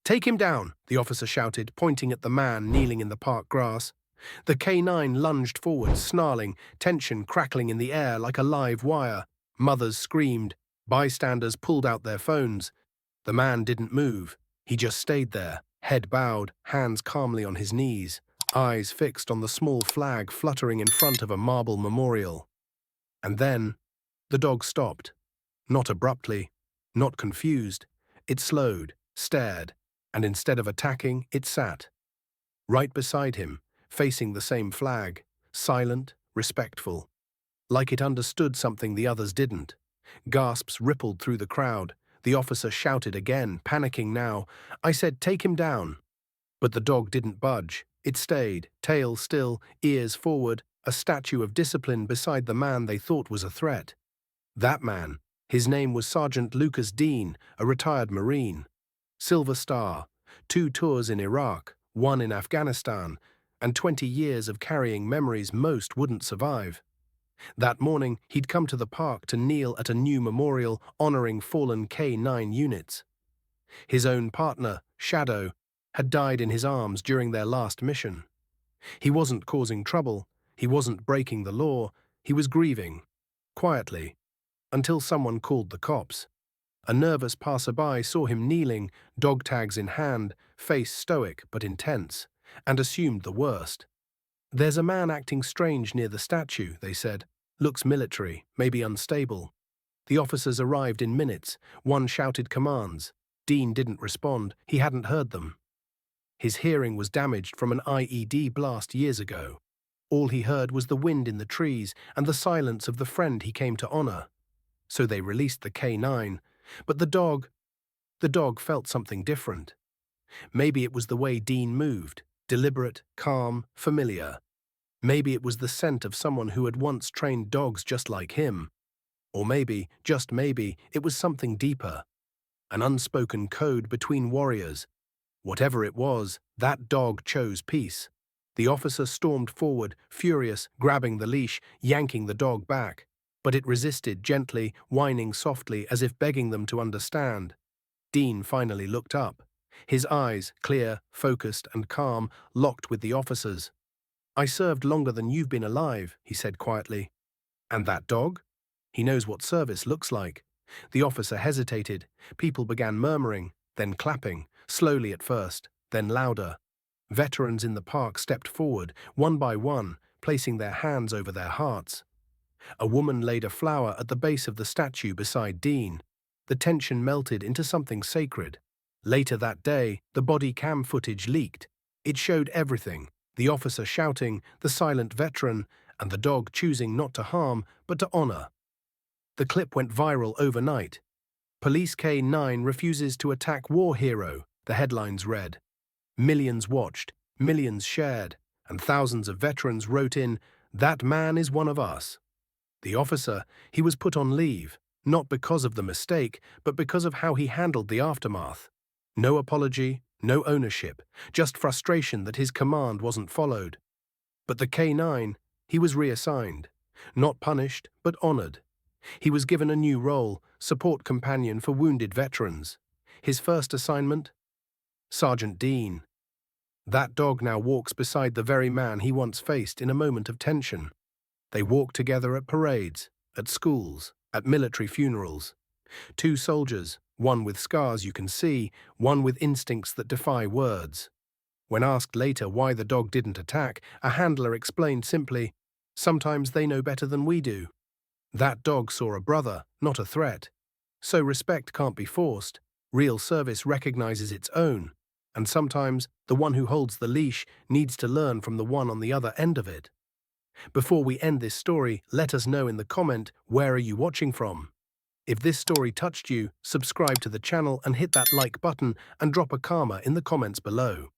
"Take him down," the officer shouted, pointing at the man kneeling in the park grass. The canine lunged forward, snarling, tension crackling in the air like a live wire. Mothers screamed. Bystanders pulled out their phones. The man didn't move. He just stayed there, head bowed, hands calmly on his knees, eyes fixed on the small flag fluttering in front of a marble memorial. And then, the dog stopped. Not abruptly, not confused. It slowed, stared, and instead of attacking, it sat. Right beside him, facing the same flag, silent, respectful. Like it understood something the others didn't. Gasps rippled through the crowd. The officer shouted again, panicking now. I said, "Take him down." But the dog didn't budge. It stayed, tail still, ears forward, a statue of discipline beside the man they thought was a threat. That man, his name was Sergeant Lucas Dean, a retired Marine. Silver Star, 2 tours in Iraq, 1 in Afghanistan, and 20 years of carrying memories most wouldn't survive. That morning, he'd come to the park to kneel at a new memorial honoring fallen K-9 units. His own partner, Shadow, had died in his arms during their last mission. He wasn't causing trouble, he wasn't breaking the law, he was grieving, quietly, until someone called the cops. A nervous passerby saw him kneeling, dog tags in hand, face stoic but intense, and assumed the worst. "There's a man acting strange near the statue," they said. "Looks military, maybe unstable." The officers arrived in minutes. One shouted commands. Dean didn't respond. He hadn't heard them. His hearing was damaged from an IED blast years ago. All he heard was the wind in the trees and the silence of the friend he came to honor. So they released the K-9. But the dog felt something different. Maybe it was the way Dean moved, deliberate, calm, familiar. Maybe it was the scent of someone who had once trained dogs just like him. Or maybe, just maybe, it was something deeper. An unspoken code between warriors. Whatever it was, that dog chose peace. The officer stormed forward, furious, grabbing the leash, yanking the dog back. But it resisted gently, whining softly as if begging them to understand. Dean finally looked up. His eyes, clear, focused, and calm, locked with the officer's. "I served longer than you've been alive," he said quietly. "And that dog? He knows what service looks like." The officer hesitated. People began murmuring, then clapping, slowly at first, then louder. Veterans in the park stepped forward, one by one, placing their hands over their hearts. A woman laid a flower at the base of the statue beside Dean. The tension melted into something sacred. Later that day, the body cam footage leaked. It showed everything: the officer shouting, the silent veteran, and the dog choosing not to harm, but to honor. The clip went viral overnight. "Police K-9 refuses to attack war hero," the headlines read. Millions watched, millions shared, and thousands of veterans wrote in, "That man is one of us." The officer, he was put on leave, not because of the mistake, but because of how he handled the aftermath. No apology, no ownership, just frustration that his command wasn't followed. But the K-9, he was reassigned. Not punished, but honored. He was given a new role, support companion for wounded veterans. His first assignment? Sergeant Dean. That dog now walks beside the very man he once faced in a moment of tension. They walk together at parades, at schools, at military funerals. 2 soldiers, one with scars you can see, one with instincts that defy words. When asked later why the dog didn't attack, a handler explained simply, "Sometimes they know better than we do." That dog saw a brother, not a threat. So respect can't be forced. Real service recognizes its own. And sometimes, the one who holds the leash needs to learn from the one on the other end of it. Before we end this story, let us know in the comment, where are you watching from? If this story touched you, subscribe to the channel and hit that like button and drop a karma in the comments below.